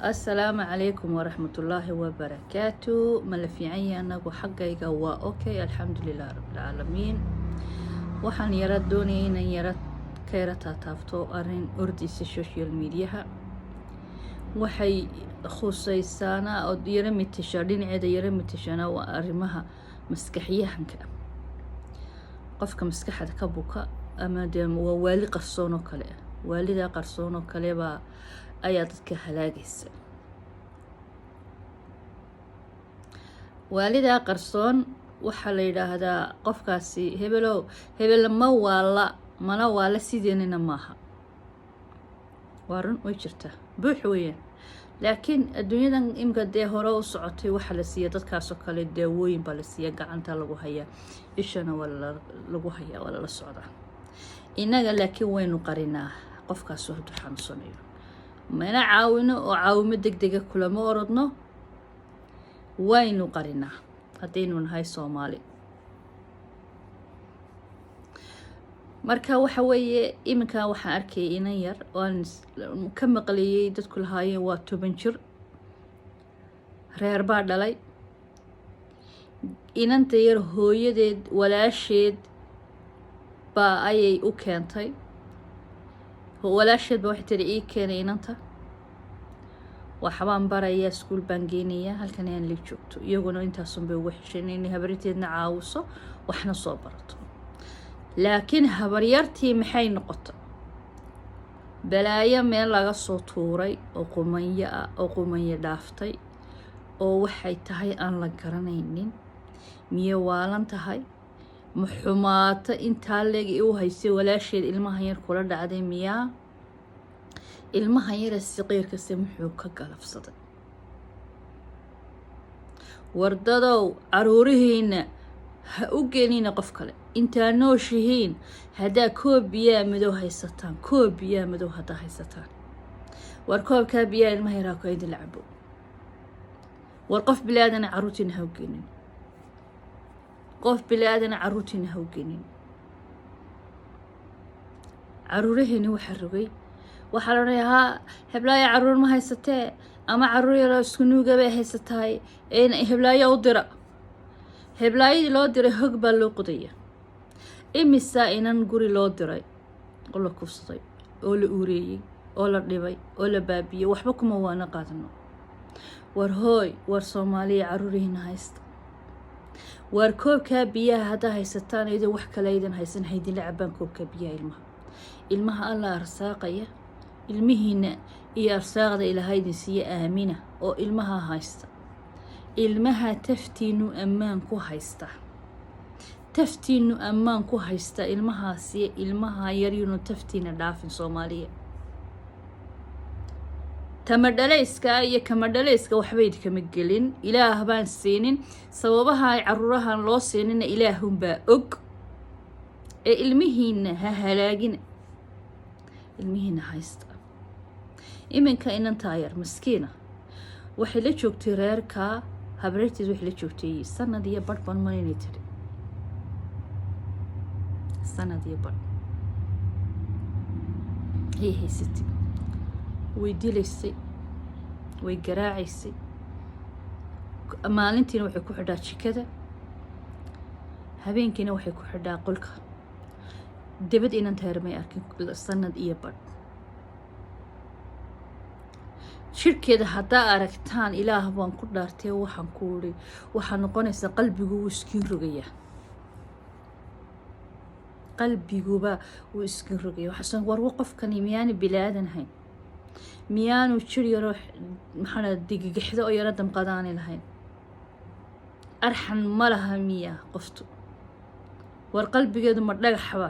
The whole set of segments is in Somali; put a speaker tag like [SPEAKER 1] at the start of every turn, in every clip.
[SPEAKER 1] السلام عليكم ورحمة الله وبركاته. ما في عيني أنا وحقيقة أوكي الحمد لله رب العالمين. waxaan yara doonayay inaan yara ka yara taataabto arrin ordaysa social mediaha waxay khusaysaana oo yara mitashaa dhinaceeda yara mitashaana waa arrimaha maskaxyahanka qofka maskaxda ka buka ama dee waa waali qarsoon oo kale waalida qarsoon oo kale baa ayaa dadka halaagaysa waalida qarsoon waxaa la yiraahdaa qofkaasi hebel ma waala mana waala sideenina maaha warun way jirtaa buux weeyaan laakiin adduunyadan imka dee hore u socotay waxa la siiya dadkaas oo kale daawooyin baa la siiya gacanta lagu hayaa ishana waa lagu hayaa waa la socdaa inaga laakiin waynu qarinaa qofkaas wuxuu xanuunsanayo mana caawino oo caawimo degdega kulama orodno waynu qarinaa haddaynu nahay Soomaali marka waxa weeye iminka waxaan arkay inan yar oo ka maqliyay dadku lahaayeen waa 10 jir reer baa dhalay inanta yar hooyadeed walaasheed baa ayay u keentay walaasheed baa waxay tiri ii keenay inanta waxbaan baraya iskuul baan geenaya halkan aan la joogto iyaguna intaasun bay ugu xisheeneen habarteedna caawiso waxna soo barato laakiin habaryartii maxay noqotay balaayo meel laga soo tuuray oo qumanya dhaaftay oo waxay tahay aan la garanaynin miye waalan tahay muxumaata intaa leeg u haysay walaasheed ilmaha yar kula dhacday miyaa ilmaha yar saqiirka muxuu ka galafsaday wardadow caruurihiina ha u geenina qof kale intaa nooshihiin hadaa koob biyaa madow haysataan koob biyaa madow hadaa haysataan war koobkaa biyaa ilmaha yaraa ku idin lacabo war qof bilaadana caruurtiina ha u geenin qof bilaadana caruurtiina ha u geenin caruurihiina waxa rogay waxaa la dhahaa heblaayo caruur ma haysatee ama caruur yar isku nuuga bay haysataay heblaayo u dira heblaayadii loo diray hog baa loo qodaya imisa inan guri loo diray oo la kufsaday oo la uureeyey oo la dhibay oo la baabiyey waxba kuma waana qaadano war hooy war Soomaaliya caruurihiina haysta war koobkaa biyaha haddaa haysataan idin wax kale idin haysan haydin la cabaan koobkaa biyaha ilmaha alla arsaaqaya ilmihiina iyo arsaaqda ilaahay idin siiya aamina oo ilmaha haysta ilmaha taftiinu ammaan ku haysta ilmahaasi ilmaha yaryuuna taftiina dhaafin Soomaaliya tamadhalayska iyo kamadhalayska waxba idkama gelin ilaah baan siinin sababaha ay caruurahan loo siinina ilaahun baa og ee ilmihiina ha halaagina ilmihiina haysta iminka inantaa yar maskiina waxay la joogtay reerka habarteed waxay la joogtay sanad iyo badh baan marinay tiri sanad iyo badh ay haysatay way dilaysay way garaacaysay maalintiina waxay ku xidhaa jikada habeenkiina waxay ku xidhaa qolka dibad inanta yar may arkin sanad iyo badh shirkeeda haddaa aragtaan ilaah baan ku dhaartay waxaan ku uri waxaa noqonaysa qalbigu wuu iskiin rogaya qalbiguba wuu iskiin rogaya waxaan war qofkani miyaanu bilaadan hayn miyaanu jir yaro maxaa digigixdo oo yara damqadaani lahayn arxan ma laha miya qoftu war qalbigeedu ma dhagaxba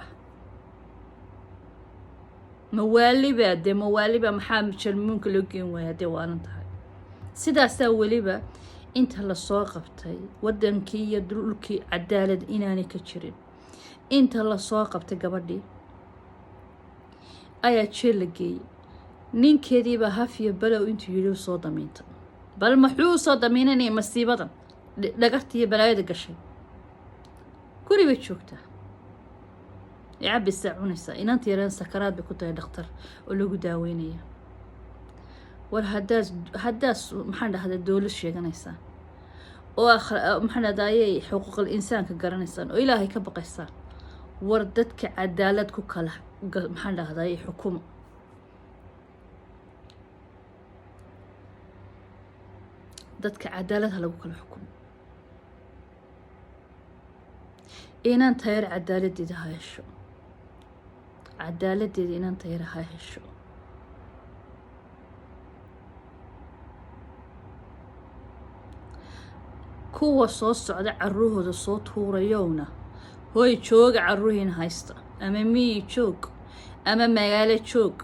[SPEAKER 1] mawaaliba maxaa jarmuunka loo geen waaya hadee waalan tahay sidaasaa weliba inta lasoo qabtay wadankii iyo dhulkii cadaalad inaanay ka jirin inta lasoo qabtay gabadhii ayaa jeel la geeyey ninkeediiba hafiya balow intuu yidhi soo damiinta bal maxuu soo damiinanaya masiibadan dhagartiiyo balaayada gashay guri bay joogtaa يعبي الساعونيسا إن أنت يرين سكرات بكتة دكتور ولو داوينية war haddaas maxaan dhahdaa dowlad sheeganaysaan oo maxaan dhahdaayay xuquuqul insaanka garanaysaan oo ilaahay ka baqaysaan war dadka cadaalad ku kala maxaan dhahdaayay xukumo dadka cadaalad ha lagu kala xukumo inaan tayar cadaaladeeda ha hesho cadaaladeeda inaan tayar ha hesho kuwa soo socda caruurhooda soo tuurayowna hooy jooga caruurhiina haysta ama miyi joog ama magaalo joog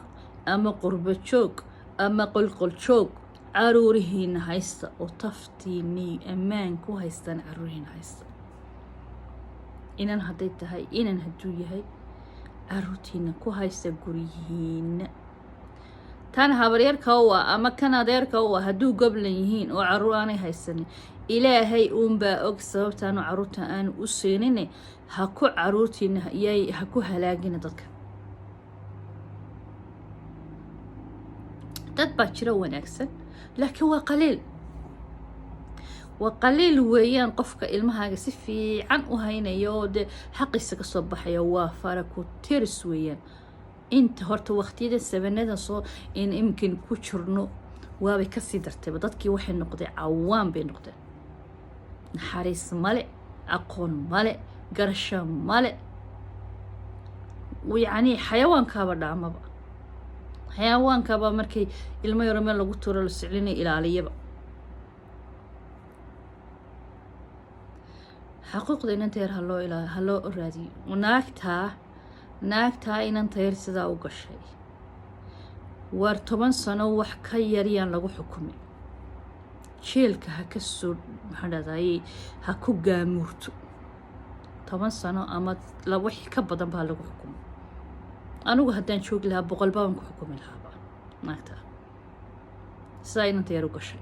[SPEAKER 1] ama qurbo joog ama qolqol joog caruurihiina haysta oo taftiinii ammaan ku haystaan caruurihiina haysta inan hadday tahay inan hadduu yahay caruurtiina ku haysta guryihiina tan habaryarka u ah ama kan adeerka u ah hadduu goblan yihiin oo caruur aanay haysanin ilaahay uunbaa og sababtaanu caruurta aanu u siinine ha ku caruurtiina ha ku halaagina dadka dad baa jira wanaagsan laakiin waa qaliil weeyaan qofka ilmahaaga si fiican u haynaya oo dee xaqiisa ka soo baxaya waa faraku tiris weeyaan inta horta waqtiyada sabanadan soo in imkin ku jirno waabay kasii dartayba dadkii waxay noqdeen cawaan bay noqdeen naxariis male aqoon male garasho male yacni xayawaankaaba dhaamaba xayawaankaaba markay ilmo yaro meel lagu tuuro la siclinay ilaaliyaba xaquuqda inanta yar ha loo raadiyo naagtaa inanta yar sidaa u gashay waar 10 sano wax ka yaryaan lagu xukumay jeelka ha ka soo maxaan dhahdaayay ha ku gaamuurto 10 sano ama wax ka badan baa lagu xukumay anigu haddaan joogi lahaa 100 baan ku xukumi lahaaba naagtaa sidaa inanta yar u gashay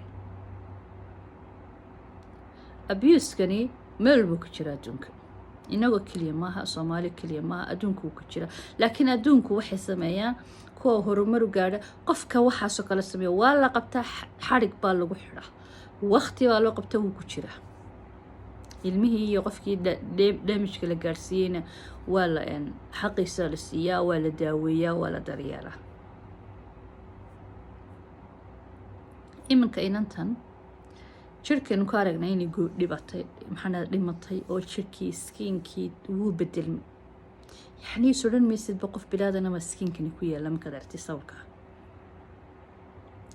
[SPEAKER 1] abuse-kani meel buu ka jira adduunka inagoo keliya maaha soomaali keliya maaha adduunka wuu ka jira laakiin adduunku waxay sameeyaan kuwa horumaru gaadha qofka waxaasoo kale sameeya waa la qabtaa xadhig baa lagu xidhaa waqti baa loo qabtaa wuu ku jira ilmihii iyo qofkii damageka la gaadhsiiyeyna waa la xaqiisa la siiyaa waa la daaweeyaa waa la daryeelaa iminka inantan jirkeenu ka aragnay inay dhibatay maxaa dhimatay oo jirkii skiinkii wuu bedelmay yacni soo dhan maysidba qof bilaadan ama skiinkani ku yaala markaad aragtay sawirka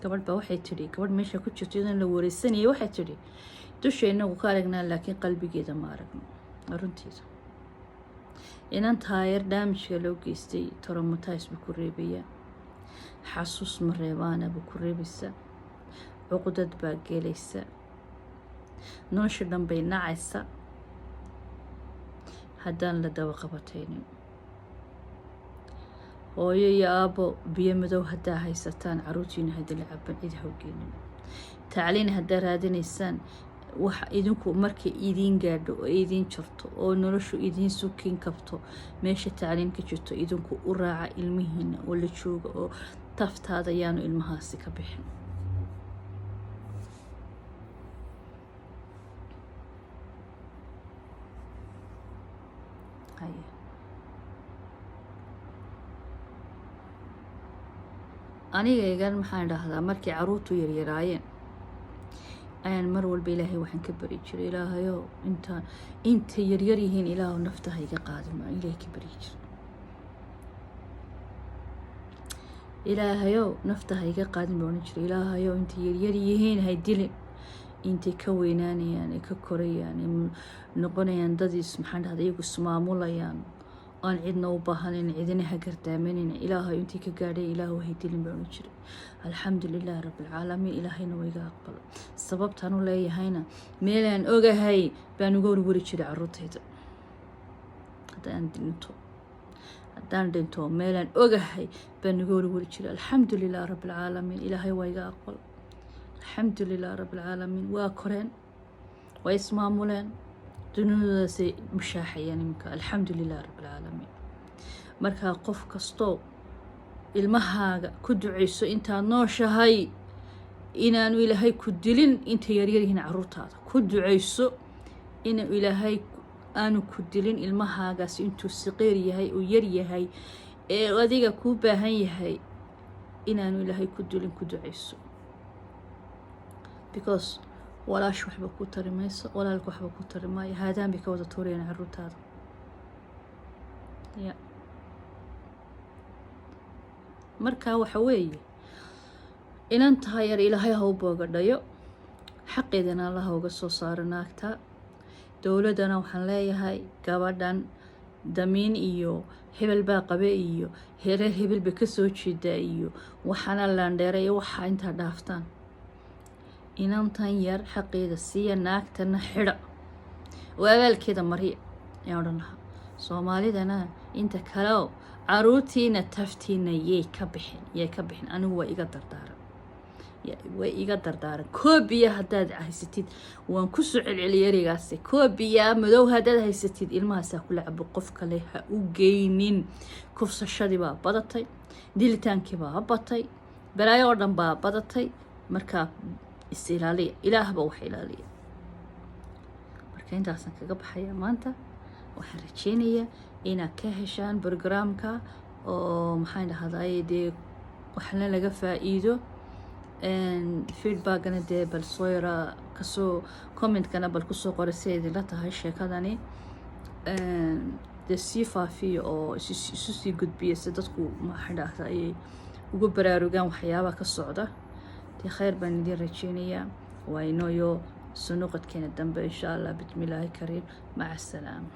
[SPEAKER 1] gabadh baa waxay tidhi gabadh meesha ku jirto iyadan la wareysanayay waxay tidhi dusha inagu ka aragnaa laakiin qalbigeeda ma aragno runtiisa inan taayar daamijka loo geystay traumatise buu ku reebayaa xasuus ma reebaana buu ku reebaysaa cuqdad baa gelaysa nolosha dhan bay nacaysa haddaan la daba qabataynin hooyo iyo aabbo biyo madow haddaa haysataan caruurtiina hadda la caban cid hawgeenin tacliin haddaa raadinaysaan wax idinku markay idiin gaadho oo idiin jarto oo noloshu idiin sukin kabto meesha tacliin ka jirto idinku u raaca ilmihiina oo la jooga oo taftaada yaanu ilmahaasi ka bixin anigaygan maxaan dhahdaa markay caruurtu yaryaraayeen ayaan mar walba ilaahay waxaan ka bari jiray ilaahayow inta yaryar yihiin ilaahu nafta ha iga qaadin baan ilaahay ka bari jiray ilaahayow nafta ha iga qaadin baan oran jiray ilaahayow inta yaryar yihiin hay dilin intay ka weynaanayaan ay ka korayaan ay noqonayaan dadiis maxaan dhahdaa iyagu ismaamulayaan aan cidna u baahanayn cidina ha gardaamanayna ilaahay intii ka gaadhay ilaahu hay dilin baan oran jiray alxamdulilaahi rabbilcaalamiin ilaahayna waa iga aqbala sababtaan u leeyahayna meelaan ogahay baan uga warwari jiray caruurtayda haddaan dhinto meelaan ogahay baan uga warwari jiray alxamdulilaahi rabbilcaalamiin ilaahay waa iga aqbala alxamdulilaahi rabbilcaalamiin waa koreen waa ismaamuleen duniyadaasay mushaaxayaan iminka alxamdulilaahi rabbilcaalamiin markaa qof kastoo ilmahaaga ku duceyso intaad nooshahay inaanu ilaahay ku dilin inta yaryar yihiin caruurtaada ku ducayso inuu ilaahay aanu ku dilin ilmahaagaas intuu siqiir yahay uu yar yahay ee adiga kuu baahan yahay inaanu ilaahay ku dilin ku ducayso because walaash waxba ku tari mayso walaalka waxba ku tari maayo haadaan bay ka wada tuurayaan caruurtaada ya markaa waxa weeye inantaha yar ilaahay ha u boogadhayo xaqeedana allaha uga soo saaro naagta dowladdana waxaan leeyahay gabadhan damiin iyo hebel baa qabe iyo reer hebel ba ka soo jeedaa iyo waxaana laandheeray waxaa intaa dhaaftaan inantan yar xaqeeda siiya naagtana xidha oo abaalkeeda mariya ayaan odhan lahaa soomaalidana inta kale caruurtiina taftiina yay ka bixin anigu waa iga dardaaran koobiya haddaad haysatid waan ku soo celceliyay ereygaasi koobiya madow haddaad haysatid ilmahaasaa kula cabo qof kale ha u geynin kufsashadii baa badatay dilitaankii baa batay balaayo oo dhan baa badatay markaa is ilaaliya ilaahba wax ilaaliya marka intaasaan kaga baxaya maanta waxaan rajeynayaa inaad ka heshaan programka oo maxaan dhahday dee waxna laga faa'iido feedbackana dee bal soo yara kasoo commentkana bal kusoo qoray si idinla tahay sheekadani dee sii faafiya oo isu sii gudbiya si dadku maxaan dhahda ayay ugu baraarugaan waxyaabaha ka socda dee khayr baan idin rajeynayaa waa inooyo soo noqodkeena dambe insha allah bismillaahi kariim maca asalaama